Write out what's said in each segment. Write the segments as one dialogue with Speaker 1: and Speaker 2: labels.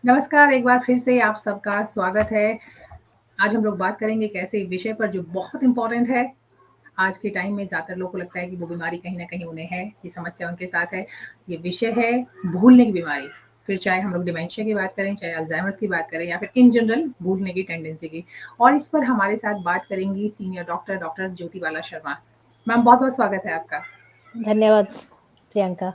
Speaker 1: नमस्कार, एक बार फिर से आप सबका स्वागत है। आज हम लोग बात करेंगे एक ऐसे विषय पर जो बहुत इम्पोर्टेंट है। आज के टाइम में ज़्यादातर लोगों को लगता है कि वो बीमारी कहीं न कहीं उन्हें है, ये समस्या उनके साथ है। ये विषय है भूलने की बीमारी। फिर चाहे हम लोग डिमेंशिया की बात करें, चाहे अल्ज़ाइमर्स की बात करें या फिर इन जनरल भूलने की टेंडेंसी की। और इस पर हमारे साथ बात करेंगी सीनियर डॉक्टर ज्योति बाला शर्मा। मैम बहुत-बहुत स्वागत है आपका।
Speaker 2: धन्यवाद प्रियंका।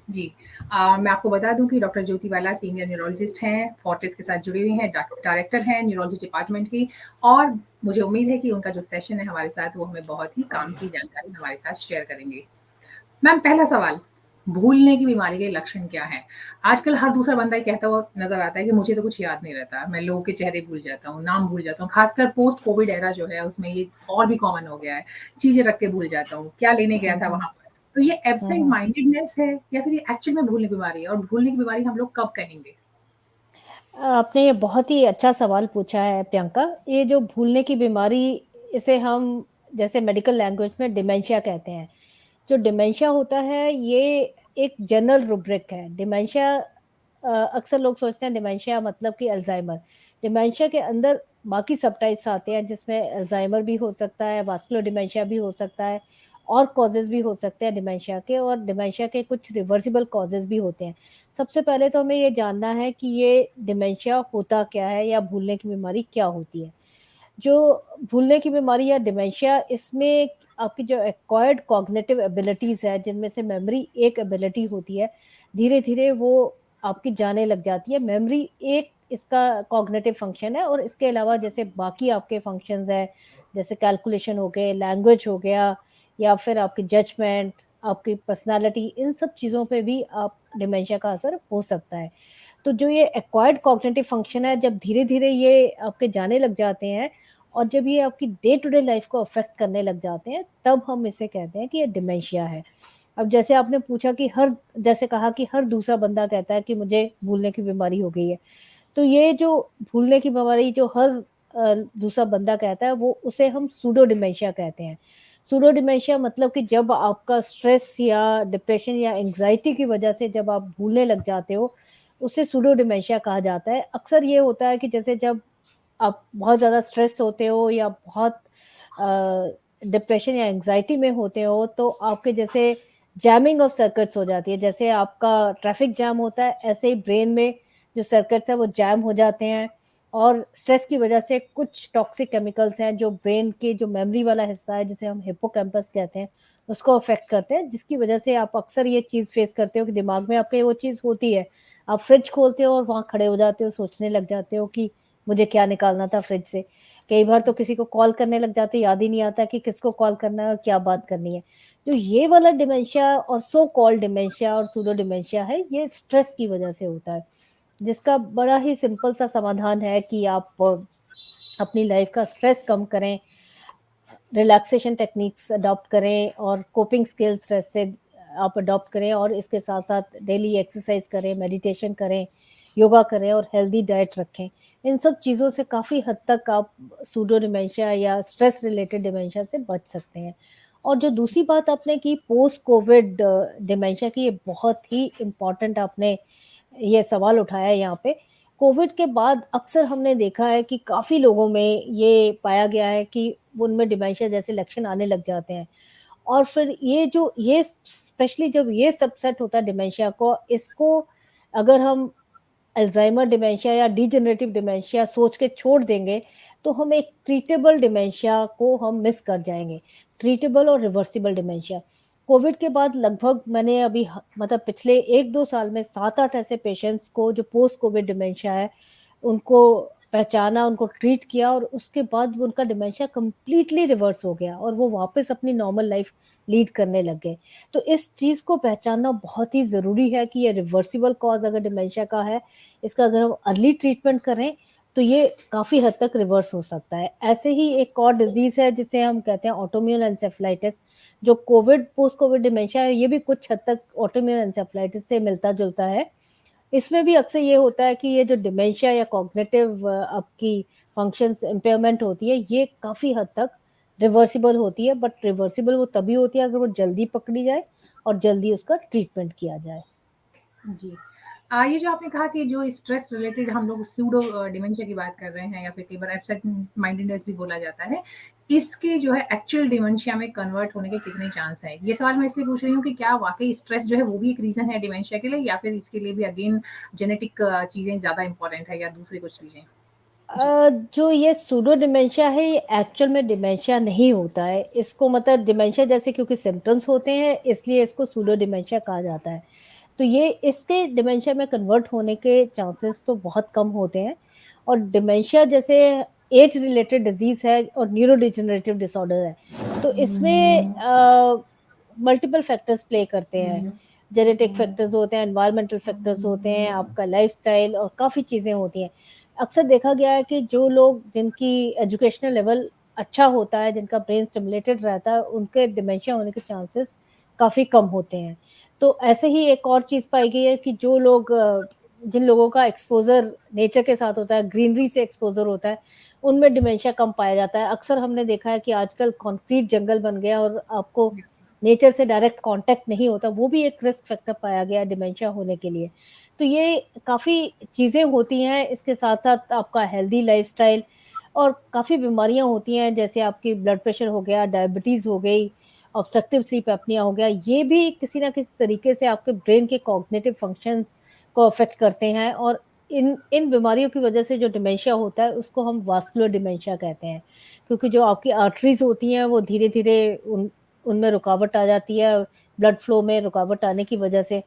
Speaker 1: जी। मैं आपको बता दूँ कि डॉक्टर ज्योति बाला सीनियर न्यूरोलॉजिस्ट हैं, फोर्टिस के साथ जुड़ी हुई हैं, डायरेक्टर हैं न्यूरोलॉजी डिपार्टमेंट की और मुझे उम्मीद है कि उनका जो सेशन है हमारे साथ वो हमें बहुत ही काम की जानकारी हमारे साथ शेयर करेंगे। मैम पहला सवाल, भूलने की बीमारी के लक्षण क्या हैं? आजकल हर दूसरा बंदा ये कहता हुआ नज़र आता है कि मुझे तो कुछ याद नहीं रहता, मैं लोगों के चेहरे भूल जाता हूँ, नाम भूल जाता हूँ, खासकर पोस्ट कोविड एरा जो है उसमें ये और भी कॉमन हो गया है, चीज़ें रख के भूल जाता हूँ, क्या लेने गया
Speaker 2: हुँ,
Speaker 1: था
Speaker 2: हुँ।
Speaker 1: वहाँ पर। तो ये
Speaker 2: हुँ,
Speaker 1: एब्सेंट
Speaker 2: हुँ।
Speaker 1: माइंडेडनेस है या फिर ये एक्चुअल में भूलने की बीमारी है और भूलने की बीमारी हम लोग कब कहेंगे?
Speaker 2: आपने ये बहुत ही अच्छा सवाल पूछा है प्रियंका। ये जो भूलने की बीमारी, इसे हम जैसे मेडिकल लैंग्वेज में डिमेंशिया कहते हैं। जो डिमेंशिया होता है ये एक जनरल रूब्रिक है। डिमेंशिया अक्सर लोग सोचते हैं डिमेंशिया मतलब कि अल्ज़ाइमर। डिमेंशिया के अंदर बाकी सब टाइप्स आते हैं जिसमें अल्ज़ाइमर भी हो सकता है, वास्कुलर डिमेंशिया भी हो सकता है और कॉजेज़ भी हो सकते हैं डिमेंशिया के, और डिमेंशिया के कुछ रिवर्सिबल कॉजेज़ भी होते हैं। सबसे पहले तो हमें ये जानना है कि ये डिमेंशिया होता क्या है या भूलने की बीमारी क्या होती है। जो भूलने की बीमारी या डिमेंशिया, इसमें आपकी जो एक्वायर्ड कॉग्निटिव एबिलिटीज़ है, जिनमें से मेमोरी एक एबिलिटी होती है, धीरे-धीरे वो आपकी जाने लग जाती है। मेमोरी एक इसका कॉग्निटिव फंक्शन है और इसके अलावा जैसे बाकी आपके फंक्शंस हैं, जैसे कैलकुलेशन हो गए, लैंग्वेज हो गया या फिर आपकी जजमेंट, आपकी पर्सनैलिटी, इन सब चीज़ों पे भी आप डिमेंशिया का असर हो सकता है। तो जो ये एक्वायर्ड कॉग्निटिव फंक्शन है, जब धीरे-धीरे ये आपके जाने लग जाते हैं और जब ये आपकी डे टू डे लाइफ को अफ़ेक्ट करने लग जाते हैं, तब हम इसे कहते हैं कि ये डिमेंशिया है। अब जैसे आपने पूछा कि जैसे कहा कि हर दूसरा बंदा कहता है कि मुझे भूलने की बीमारी हो गई है। तो ये जो भूलने की बीमारी जो हर दूसरा बंदा कहता है, वो उसे हम सूडो डिमेंशिया कहते हैं। सूडो डिमेंशिया मतलब कि जब आपका स्ट्रेस या डिप्रेशन या एंग्ज़ायटी की वजह से जब आप भूलने लग जाते हो, उसे सूडो डिमेंशिया कहा जाता है। अक्सर ये होता है कि जैसे जब आप बहुत ज़्यादा स्ट्रेस होते हो या बहुत डिप्रेशन या एंग्ज़ायटी में होते हो, तो आपके जैसे जैमिंग ऑफ सर्किट्स हो जाती है। जैसे आपका ट्रैफ़िक जैम होता है, ऐसे ही ब्रेन में जो सर्किट्स हैं वो जैम हो जाते हैं और स्ट्रेस की वजह से कुछ टॉक्सिक केमिकल्स हैं जो ब्रेन के जो मेमोरी वाला हिस्सा है, जिसे हम हिप्पोकैम्पस कहते हैं, उसको अफ़ेक्ट करते हैं, जिसकी वजह से आप अक्सर ये चीज़ फ़ेस करते हो कि दिमाग में आपके वो चीज़ होती है। आप फ्रिज खोलते हो और वहाँ खड़े हो जाते हो, सोचने लग जाते हो कि मुझे क्या निकालना था फ्रिज से। कई बार तो किसी को कॉल करने लग जाते हो, याद ही नहीं आता कि किसको कॉल करना है और क्या बात करनी है। तो ये वाला डिमेंशिया और सो कॉल्ड डिमेंशिया और सूडो डिमेंशिया है, ये स्ट्रेस की वजह से होता है, जिसका बड़ा ही सिंपल सा समाधान है कि आप अपनी लाइफ का स्ट्रेस कम करें, रिलैक्सेशन टेक्निक्स अडॉप्ट करें और कोपिंग स्किल्स स्ट्रेस से आप अडॉप्ट करें और इसके साथ-साथ डेली एक्सरसाइज करें, मेडिटेशन करें, योगा करें और हेल्दी डाइट रखें। इन सब चीज़ों से काफ़ी हद तक आप सूडो डिमेंशिया या स्ट्रेस रिलेटेड डिमेंशिया से बच सकते हैं। और जो दूसरी बात आपने की पोस्ट कोविड डिमेंशिया की, ये बहुत ही इम्पोर्टेंट आपने ये सवाल उठाया है यहाँ पे। कोविड के बाद अक्सर हमने देखा है कि काफ़ी लोगों में ये पाया गया है कि उनमें डिमेंशिया जैसे लक्षण आने लग जाते हैं। और फिर ये स्पेशली जब ये सबसेट होता है डिमेंशिया को, इसको अगर हम अल्ज़ाइमर डिमेंशिया या डिजेनरेटिव डिमेंशिया सोच के छोड़ देंगे, तो हम एक ट्रीटेबल डिमेंशिया को हम मिस कर जाएँगे। ट्रीटेबल और रिवर्सिबल डिमेंशिया। कोविड के बाद लगभग मैंने अभी मतलब पिछले 1-2 साल में 7-8 ऐसे पेशेंट्स को जो पोस्ट कोविड डिमेंशिया है, उनको पहचाना, उनको ट्रीट किया और उसके बाद वो उनका डिमेंशिया कंप्लीटली रिवर्स हो गया और वो वापस अपनी नॉर्मल लाइफ़ लीड करने लग गए। तो इस चीज़ को पहचानना बहुत ही ज़रूरी है कि ये रिवर्सिबल कॉज़ अगर डिमेंशिया का है, इसका अगर हम अर्ली ट्रीटमेंट करें, तो ये काफ़ी हद तक रिवर्स हो सकता है। ऐसे ही एक और डिज़ीज़ है जिसे हम कहते हैं ऑटोइम्यून एन्सेफेलाइटिस, जो कोविड पोस्ट कोविड डिमेंशिया है, ये भी कुछ हद तक ऑटोइम्यून एन्सेफेलाइटिस से मिलता-जुलता है। इसमें भी अक्सर ये होता है कि ये जो डिमेंशिया या कॉग्निटिव आपकी फंक्शंस इम्पेयरमेंट होती है, ये काफ़ी हद तक रिवर्सिबल होती है, बट रिवर्सिबल वो तभी होती है अगर वो जल्दी पकड़ी जाए और जल्दी उसका ट्रीटमेंट किया जाए।
Speaker 1: जी। ये जो आपने कहा कि जो स्ट्रेस रिलेटेड हम लोग सूडो डिमेंशिया की बात कर रहे हैं या फिर कई बार एब्सेंट माइंडेडनेस भी बोला जाता है, इसके जो है एक्चुअल डिमेंशिया में कन्वर्ट होने के कितने चांस हैं? ये सवाल मैं इसलिए पूछ रही हूँ कि क्या वाक़ई स्ट्रेस जो है वो भी एक रीज़न है डिमेंशिया के लिए या फिर इसके लिए भी अगेन जेनेटिक चीज़ें ज़्यादा इम्पोर्टेंट है या दूसरी कुछ चीज़ें? जी।
Speaker 2: जो ये सूडो डिमेंशिया है, ये एक्चुअल में डिमेंशिया नहीं होता है। इसको मतलब डिमेंशिया जैसे क्योंकि सिम्पटम्स होते हैं, इसलिए इसको सूडो डिमेंशिया कहा जाता है। तो ये इसके डिमेंशिया में कन्वर्ट होने के चांसेस तो बहुत कम होते हैं। और डिमेंशिया जैसे एज रिलेटेड डिजीज है और न्यूरोडिजेनरेटिव डिसऑर्डर है, तो इसमें मल्टीपल फैक्टर्स प्ले करते हैं। जेनेटिक फैक्टर्स होते हैं, एनवायरमेंटल फैक्टर्स होते हैं, आपका लाइफस्टाइल और काफ़ी चीज़ें होती हैं। अक्सर देखा गया है कि जो लोग जिनकी एजुकेशनल लेवल अच्छा होता है, जिनका ब्रेन स्टिमुलेटेड रहता है, उनके डिमेंशिया होने के चांसेस काफ़ी कम होते हैं। तो ऐसे ही एक और चीज़ पाई गई है कि जो लोग जिन लोगों का एक्सपोज़र नेचर के साथ होता है, ग्रीनरी से एक्सपोज़र होता है, उनमें डिमेंशिया कम पाया जाता है। अक्सर हमने देखा है कि आजकल कंक्रीट जंगल बन गया और आपको नेचर से डायरेक्ट कॉन्टैक्ट नहीं होता, वो भी एक रिस्क फैक्टर पाया गया है डिमेंशिया होने के लिए। तो ये काफ़ी चीज़ें होती हैं, इसके साथ-साथ आपका हेल्दी लाइफ़स्टाइल और काफ़ी बीमारियाँ होती हैं, जैसे आपकी ब्लड प्रेशर हो गया, डायबिटीज़ हो गई, ऑब्स्ट्रक्टिव स्लीप एपनिया हो गया। ये भी किसी न किसी तरीके से आपके ब्रेन के कॉग्निटिव फंक्शंस को अफ़ेक्ट करते हैं और इन इन बीमारियों की वजह से जो डिमेंशिया होता है, उसको हम वास्कुलर डिमेंशिया कहते हैं। क्योंकि जो आपकी आर्टरीज़ होती हैं, वो धीरे-धीरे उनमें रुकावट आ जाती है, ब्लड फ्लो में रुकावट आने की वजह से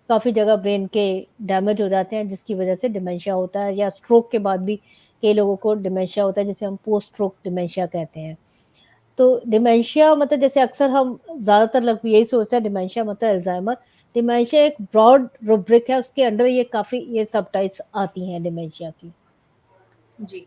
Speaker 2: काफ़ी जगह ब्रेन के डैमेज हो जाते हैं, जिसकी वजह से डिमेंशिया होता है या स्ट्रोक के बाद भी कई लोगों को डिमेंशिया होता है, जिसे हम पोस्ट स्ट्रोक डिमेंशिया कहते हैं। तो डिमेंशिया मतलब जैसे अक्सर हम ज़्यादातर लोग यही सोचते हैं डिमेंशिया मतलब अल्ज़ाइमर। डिमेंशिया एक ब्रॉड रूब्रिक है, उसके अंडर ये काफ़ी ये सब टाइप्स आती हैं डिमेंशिया की।
Speaker 1: जी।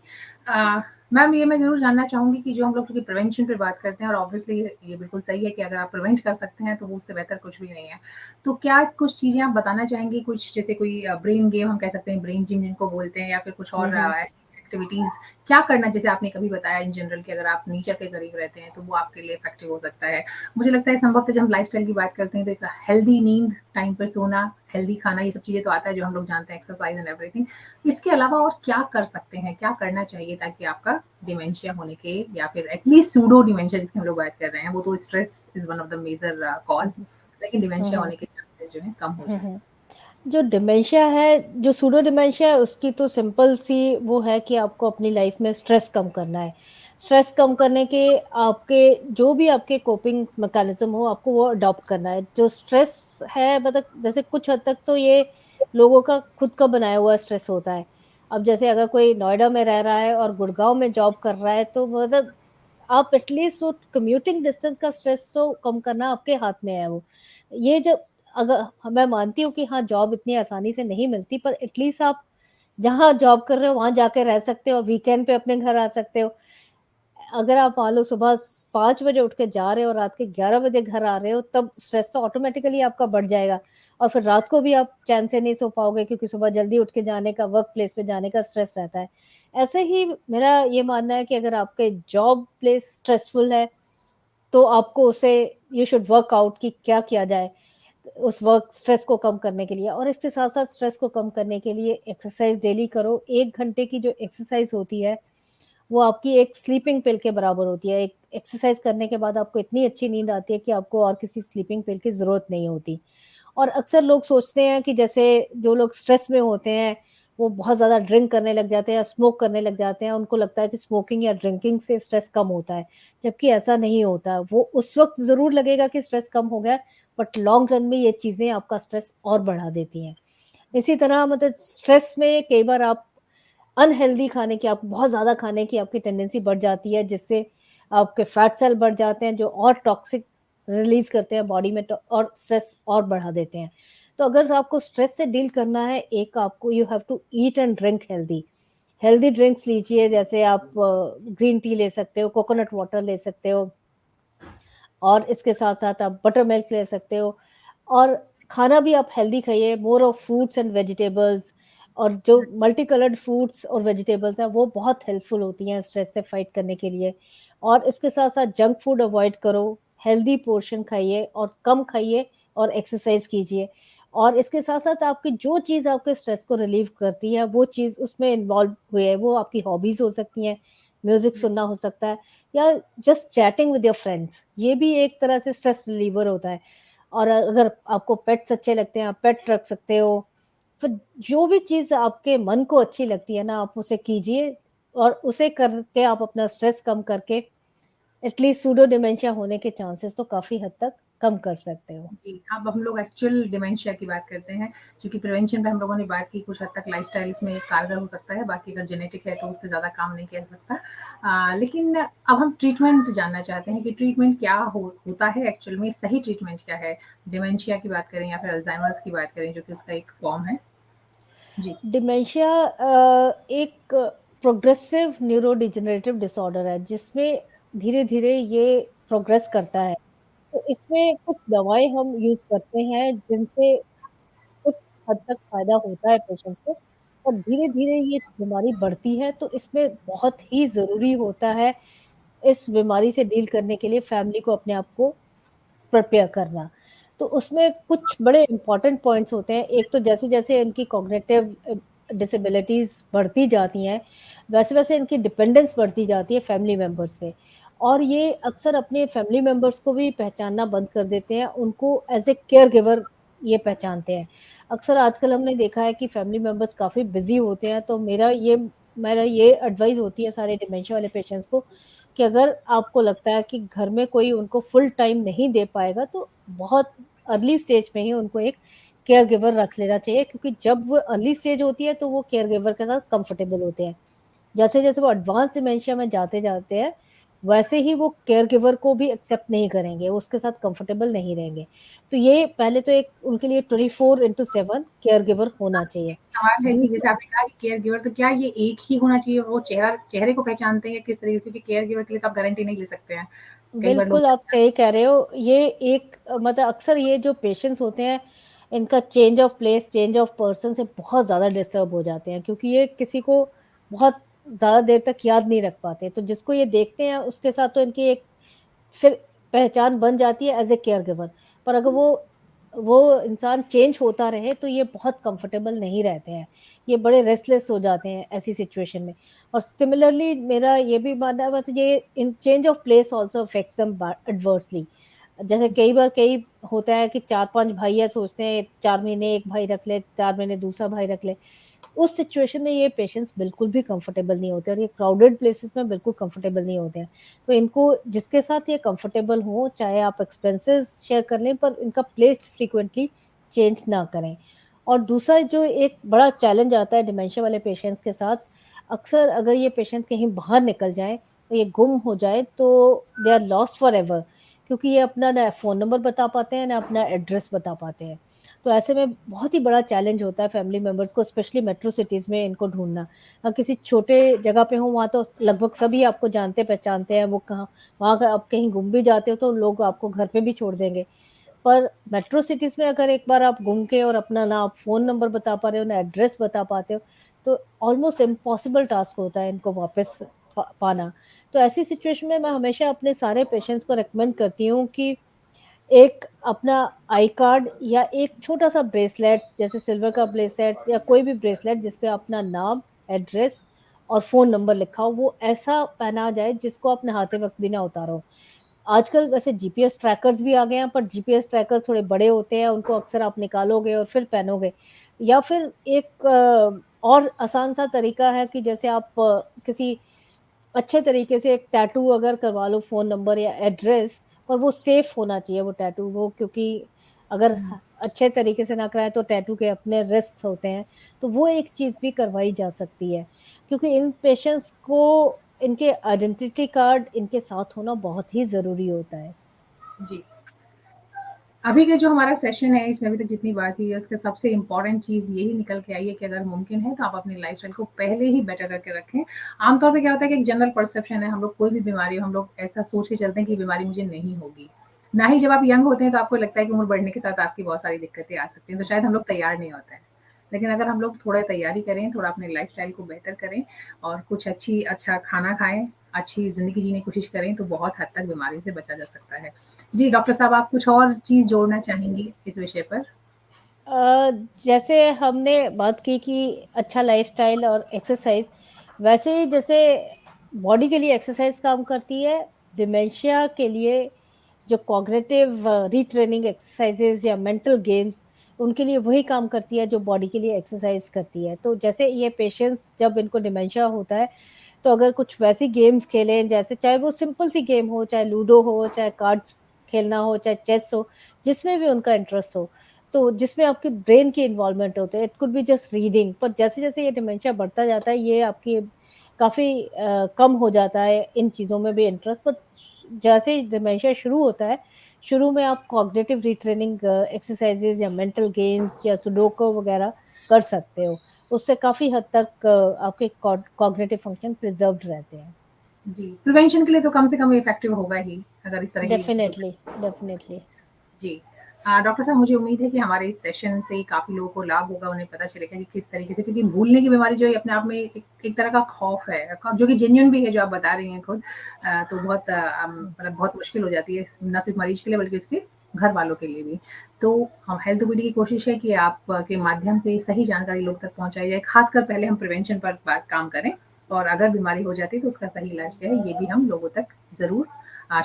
Speaker 1: अ, मैम ये मैं ज़रूर जानना चाहूँगी कि जो हम लोग क्योंकि प्रिवेंशन पे बात करते हैं और ऑब्वियसली ये बिल्कुल सही है कि अगर आप प्रिवेंट कर सकते हैं तो वो उससे बेहतर कुछ भी नहीं है। तो क्या कुछ चीज़ें आप बताना चाहेंगी कुछ जैसे कोई ब्रेन गेम हम कह सकते हैं, ब्रेन जिम जिनको बोलते हैं या फिर कुछ
Speaker 2: हुँ,
Speaker 1: और
Speaker 2: हुँ।
Speaker 1: ऐसी एक्टिविटीज़ क्या करना जैसे आपने कभी बताया इन जनरल कि अगर आप नेचर के करीब रहते हैं तो वो आपके लिए इफ़ेक्टिव हो सकता है। मुझे लगता है संभवतः जब हम लाइफ़स्टाइल की बात करते हैं तो एक हेल्दी नींद, टाइम पर सोना, हेल्दी खाना ये सब चीज़ें तो आता है जो हम लोग जानते हैं एक्सरसाइज़ एंड एवरीथिंग। इसके अलावा और क्या कर सकते हैं, क्या करना चाहिए ताकि आपका डिमेंशिया होने के या फिर एटलीस्ट सूडो डिमेंशिया जिसकी हम लोग बात कर रहे हैं, वो तो stress is one of the major
Speaker 2: hmm,
Speaker 1: cause
Speaker 2: hmm.
Speaker 1: लेकिन
Speaker 2: हुँ,
Speaker 1: डिमेंशिया
Speaker 2: हुँ।
Speaker 1: होने के चांसेस जो हैं कम हो
Speaker 2: हुँ,
Speaker 1: जाएँ?
Speaker 2: हुँ। जो डिमेंशिया है, जो सूडो डिमेंशिया है, उसकी तो सिंपल सी वो है कि आपको अपनी लाइफ में स्ट्रेस कम करना है। स्ट्रेस कम करने के आपके जो भी आपके कोपिंग मैकेनिज़्म हो, आपको वो अडॉप्ट करना है। जो स्ट्रेस है मतलब जैसे कुछ हद तक तो ये लोगों का खुद का बनाया हुआ स्ट्रेस होता है। अब जैसे अगर कोई नोएडा में रह रहा है और गुड़गाँव में जॉब कर रहा है, तो मतलब आप एटलीस्ट वो कम्यूटिंग डिस्टेंस का स्ट्रेस तो कम करना आपके हाथ में है वो। ये जो अगर मैं मानती हूँ कि हाँ, जॉब इतनी आसानी से नहीं मिलती पर एटलीस्ट आप जहाँ जॉब कर रहे हो वहाँ जाके रह सकते हो, वीकेंड पे अपने घर आ सकते हो। अगर आप मान लो सुबह 5 बजे उठ के जा रहे हो और रात के 11 बजे घर आ रहे हो, तब स्ट्रेस तो ऑटोमैटिकली आपका बढ़ जाएगा और फिर रात को भी आप चैन से नहीं सो पाओगे क्योंकि सुबह जल्दी उठ के जाने का, वर्क प्लेस पे जाने का स्ट्रेस रहता है। ऐसे ही मेरा ये मानना है कि अगर आपके जॉब प्लेस स्ट्रेसफुल है, तो आपको उसे यू शुड वर्क आउट कि क्या किया जाए, उस वर्क स्ट्रेस को कम करने के लिए और इसके साथ-साथ स्ट्रेस को कम करने के लिए एक्सरसाइज़ डेली करो। 1 घंटे की जो एक्सरसाइज़ होती है वो आपकी एक स्लीपिंग पिल के बराबर होती है। एक एक्सरसाइज़ करने के बाद आपको इतनी अच्छी नींद आती है कि आपको और किसी स्लीपिंग पिल की ज़रूरत नहीं होती। और अक्सर लोग सोचते हैं कि जैसे जो लोग स्ट्रेस में होते हैं, वो बहुत ज़्यादा ड्रिंक करने लग जाते हैं या स्मोक करने लग जाते हैं। उनको लगता है कि स्मोकिंग या ड्रिंकिंग से स्ट्रेस कम होता है, जबकि ऐसा नहीं होता। वो उस वक़्त ज़रूर लगेगा कि स्ट्रेस कम हो गया, बट लॉन्ग रन में ये चीज़ें आपका स्ट्रेस और बढ़ा देती हैं। इसी तरह मतलब स्ट्रेस में कई बार आप अनहेल्दी खाने की आप बहुत ज़्यादा खाने की आपकी टेंडेंसी बढ़ जाती है, जिससे आपके फैट सेल बढ़ जाते हैं, जो और टॉक्सिक रिलीज़ करते हैं बॉडी में तो और स्ट्रेस और बढ़ा देते हैं। तो अगर आपको स्ट्रेस से डील करना है, एक आपको you have to eat and drink healthy. Healthy drinks लीजिए, जैसे आप ग्रीन टी ले सकते हो, कोकोनट वाटर ले सकते हो और इसके साथ-साथ आप बटर मिल्क ले सकते हो और खाना भी आप हेल्दी खाइए, more of fruits and vegetables और जो मल्टी कलर्ड फ्रूट्स और वेजिटेबल्स हैं, वो बहुत हेल्पफुल होती हैं स्ट्रेस से फाइट करने के लिए और इसके साथ-साथ जंक फूड अवॉइड करो, हेल्दी पोर्शन खाइए और कम खाइए और एक्सरसाइज़ कीजिए और इसके साथ-साथ आपकी जो चीज़ आपके स्ट्रेस को रिलीव करती है, वो चीज़ उसमें इन्वॉल्व हुई है, वो आपकी हॉबीज़ हो सकती हैं, म्यूज़िक
Speaker 1: जी,
Speaker 2: सुनना हो सकता है या just chatting with your friends, ये भी एक तरह से स्ट्रेस रिलीवर होता है। और अगर आपको पेट्स अच्छे लगते हैं, आप पेट रख सकते हो। फिर जो भी चीज़ आपके मन को अच्छी लगती है ना, आप उसे कीजिए और उसे करके आप अपना स्ट्रेस कम करके एटलीस्ट सूडो डिमेंशिया होने के चांसेस तो काफ़ी हद तक कम कर सकते हो।
Speaker 1: जी। अब हम लोग एक्चुअल डिमेंशिया की बात करते हैं, क्योंकि प्रिवेंशन पे हम लोगों ने बात की, कुछ हद तक लाइफ़स्टाइल इसमें कारगर हो सकता है, बाकी अगर जेनेटिक है तो उस पे ज़्यादा काम नहीं किया जा सकता। लेकिन अब हम ट्रीटमेंट जानना चाहते हैं कि ट्रीटमेंट क्या होता है एक्चुअल में, सही ट्रीटमेंट क्या है? डिमेंशिया की बात करें या फिर अल्ज़ाइमर्स की बात करें, जो कि उसका एक फ़ॉर्म है? जी,
Speaker 2: डिमेंशिया एक प्रोग्रेसिव न्यूरोडिजेनरेटिव डिसऑर्डर है जिसमें धीरे-धीरे ये प्रोग्रेस करता है। तो इसमें कुछ दवाएँ हम यूज़ करते हैं जिनसे कुछ हद तक फ़ायदा होता है पेशेंट को और धीरे-धीरे ये बीमारी बढ़ती है तो इसमें बहुत ही ज़रूरी होता है इस बीमारी से डील करने के लिए फैमिली को अपने आप को प्रिपेयर करना। तो उसमें कुछ बड़े इम्पोर्टेंट पॉइंट्स होते हैं। एक तो जैसे-जैसे इनकी कॉग्निटिव डिसेबिलिटीज़ बढ़ती जाती हैं, वैसे-वैसे इनकी डिपेंडेंस बढ़ती जाती है फैमिली मेंबर्स पे और ये अक्सर अपने फैमिली मेंबर्स को भी पहचानना बंद कर देते हैं, उनको एज़ ए केयरगिवर ये पहचानते हैं। अक्सर आजकल हमने देखा है कि फैमिली मेंबर्स काफ़ी बिज़ी होते हैं, तो मेरा ये एडवाइस होती है सारे डिमेंशिया वाले पेशेंट्स को कि अगर आपको लगता है कि घर में कोई उनको फुल टाइम नहीं दे पाएगा, तो बहुत अर्ली स्टेज में ही उनको एक केयरगिवर रख लेना चाहिए क्योंकि जब वो अर्ली स्टेज होती है, तो वो केयरगिवर के साथ कंफर्टेबल होते हैं। जैसे-जैसे वो एडवांस डिमेंशिया में जाते-जाते हैं, वैसे ही वो केयरगिवर को भी एक्सेप्ट नहीं करेंगे, वो उसके साथ कंफर्टेबल नहीं रहेंगे। तो ये पहले तो एक उनके लिए 24/7 केयरगिवर होना चाहिए।
Speaker 1: सवाल है कि
Speaker 2: दूसरा
Speaker 1: जैसे आपने कहा कि केयरगिवर, तो क्या ये एक ही होना चाहिए? वो चेहरे को पहचानते हैं या किस तरीके से? क्योंकि केयरगिवर के लिए तो आप गारंटी नहीं ले सकते हैं। कई बार लोग
Speaker 2: बिल्कुल, आप सही कह रहे हो। ये एक मतलब अक्सर ये जो पेशेंट्स होते हैं, इनका change of place, change of person से बहुत ज़्यादा डिस्टर्ब हो जाते हैं क्योंकि ये किसी को बहुत ज़्यादा देर तक याद नहीं रख पाते। तो जिसको ये देखते हैं, उसके साथ तो इनकी एक फिर पहचान बन जाती है एज़ ए केयरगिवर। पर अगर वो इंसान चेंज होता रहे तो ये बहुत कंफर्टेबल नहीं रहते हैं। ये बड़े रेस्टलेस हो जाते हैं ऐसी सिचुएशन में। और सिमिलरली मेरा ये भी मानना है मतलब ये in change of place also affects them adversely. जैसे कई बार कई होता है कि 4-5 भाई है सोचते हैं 4 महीने 1 भाई रख ले, 4 महीने दूसरा भाई रख ले। उस सिचुएशन में ये पेशेंट्स बिल्कुल भी कंफर्टेबल नहीं होते और ये क्राउडेड प्लेसेस में बिल्कुल कंफर्टेबल नहीं होते हैं। तो इनको जिसके साथ ये कंफर्टेबल हो, चाहे आप एक्सपेंसेस शेयर कर लें पर इनका प्लेस फ्रीक्वेंटली चेंज ना करें। और दूसरा जो एक बड़ा चैलेंज आता है डिमेंशिया वाले पेशेंट्स के साथ, अक्सर अगर ये पेशेंट कहीं बाहर निकल जाएँ, तो ये गुम हो जाए तो दे आर लॉस्ट फॉरएवर क्योंकि ये अपना ना फ़ोन नंबर बता पाते हैं, ना अपना एड्रेस बता पाते हैं। तो ऐसे में बहुत ही बड़ा चैलेंज होता है फैमिली मेंबर्स को स्पेशली मेट्रो सिटीज़ में इनको ढूँढना। किसी छोटे जगह पे हो वहाँ तो लगभग सभी आपको जानते-पहचानते हैं, वो कहाँ वहाँ का आप कहीं गुम भी जाते हो तो लोग आपको घर पे भी छोड़ देंगे। पर मेट्रो सिटीज़ में अगर एक बार आप गुम के और अपना ना आप फ़ोन नंबर बता पा रहे हो, ना एड्रेस बता पाते हो, तो ऑलमोस्ट इम्पॉसिबल टास्क होता है इनको वापस पाना। तो ऐसी सिचुएशन में मैं हमेशा अपने सारे पेशेंट्स को रिकमेंड करती हूँ कि एक अपना आई कार्ड या एक छोटा-सा ब्रेसलेट जैसे सिल्वर का ब्रेसलेट या कोई भी ब्रेसलेट जिस पे अपना नाम, एड्रेस और फ़ोन नंबर लिखा हो, वो ऐसा पहना जाए जिसको आप नहाते वक़्त भी ना उतारो। आजकल वैसे जीपीएस ट्रैकर्स भी आ गए हैं, पर जीपीएस ट्रैकर्स थोड़े बड़े होते हैं, उनको अक्सर आप निकालोगे और फिर पहनोगे। या फिर एक और आसान-सा तरीका है कि जैसे आप किसी अच्छे तरीके से एक टैटू अगर करवा लो फ़ोन नंबर या एड्रेस और वो सेफ होना चाहिए वो टैटू वो क्योंकि अगर अच्छे तरीके से ना कराएँ तो टैटू के अपने रिस्क्स होते हैं। तो वो एक चीज़ भी करवाई जा सकती है। क्योंकि इन पेशेंट्स को इनके आइडेंटिटी कार्ड इनके साथ होना बहुत ही ज़रूरी होता है।
Speaker 1: जी। अभी का जो हमारा सेशन है, इसमें अभी तक जितनी बात हुई है, उसका सबसे इम्पोर्टेंट चीज़ यही निकल के आई है कि अगर मुमकिन है, तो आप अपनी लाइफ़स्टाइल को पहले ही बेटर करके रखें। आम तौर पे क्या होता है कि एक जनरल परसेप्शन है, हम लोग कोई भी बीमारी हो, हम लोग ऐसा सोच के चलते हैं कि ये बीमारी मुझे नहीं होगी। ना ही जब आप यंग होते हैं, तो आपको लगता है कि उम्र बढ़ने के साथ आपकी बहुत सारी दिक्कतें आ सकती हैं, तो शायद हम लोग तैयार नहीं होते हैं। लेकिन अगर हम लोग थोड़ा तैयारी करें, थोड़ा अपने लाइफ़स्टाइल को बेहतर करें और कुछ अच्छा खाना खाएँ, अच्छी ज़िंदगी जीने की कोशिश करें, तो बहुत हद तक बीमारी से बचा जा सकता है। जी, डॉक्टर साहब, आप कुछ और चीज़ जोड़ना चाहेंगी इस विषय पर?
Speaker 2: जैसे हमने बात की कि अच्छा लाइफ़स्टाइल और एक्सरसाइज़, वैसे ही जैसे बॉडी के लिए एक्सरसाइज़ काम करती है, डिमेंशिया के लिए जो कॉग्निटिव रीट्रेनिंग एक्सरसाइज़ेज़ या मेंटल गेम्स, उनके लिए वही काम करती है जो बॉडी के लिए एक्सरसाइज़ करती है। तो जैसे ये पेशेंट्स जब इनको डिमेंशिया होता है, तो अगर कुछ वैसी गेम्स खेलें, जैसे चाहे वो सिंपल सी गेम हो, चाहे लूडो हो, चाहे कार्ड्स खेलना हो, चाहे चेस हो, जिसमें भी उनका इंटरेस्ट हो, तो जिसमें आपके ब्रेन की इन्वॉल्वमेंट होते हैं, it could be just reading, पर जैसे-जैसे ये डिमेंशिया बढ़ता जाता है, ये आपकी काफ़ी कम हो जाता है इन चीज़ों में भी इंटरेस्ट, पर जैसे ही डिमेंशिया शुरू होता है, शुरू में आप कॉग्निटिव रिट्रेनिंग एक्सरसाइज़ेज़ या मेंटल गेम्स या सुडोकू वगैरह कर सकते हो। उससे काफ़ी हद तक आपके कॉग्निटिव फंक्शन प्रिज़र्व्ड रहते हैं।
Speaker 1: जी, प्रिवेंशन के लिए तो कम से कम इफ़ेक्टिव होगा ही, अगर इस तरह की जो
Speaker 2: डेफ़िनेटली, डेफ़िनेटली।
Speaker 1: जी। डॉक्टर साहब मुझे उम्मीद है कि हमारे इस सेशन से काफ़ी लोगों को लाभ होगा, उन्हें पता चलेगा कि किस तरीके से क्योंकि भूलने की बीमारी जो है अपने आप में एक तरह का खौफ़ है, जो कि जेन्युइन भी है जो आप बता रही हैं खुद। तो बहुत मतलब बहुत मुश्किल हो जाती है ना सिर्फ़ मरीज़ के लिए बल्कि उसके घर वालों के लिए भी। तो हम हेल्थ विड की कोशिश है कि आप के माध्यम से सही जानकारी लोग तक पहुँचाई जाए, ख़ासकर पहले हम प्रिवेंशन पर बात काम करें और अगर बीमारी हो जाती है तो उसका सही इलाज क्या है, ये भी हम लोगों तक ज़रूर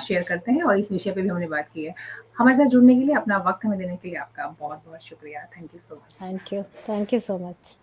Speaker 1: शेयर करते हैं और इस विषय पे भी हमने बात की है। हमारे साथ जुड़ने के लिए, अपना वक़्त हमें देने के लिए आपका बहुत-बहुत शुक्रिया। Thank you so much.
Speaker 2: Thank you so much.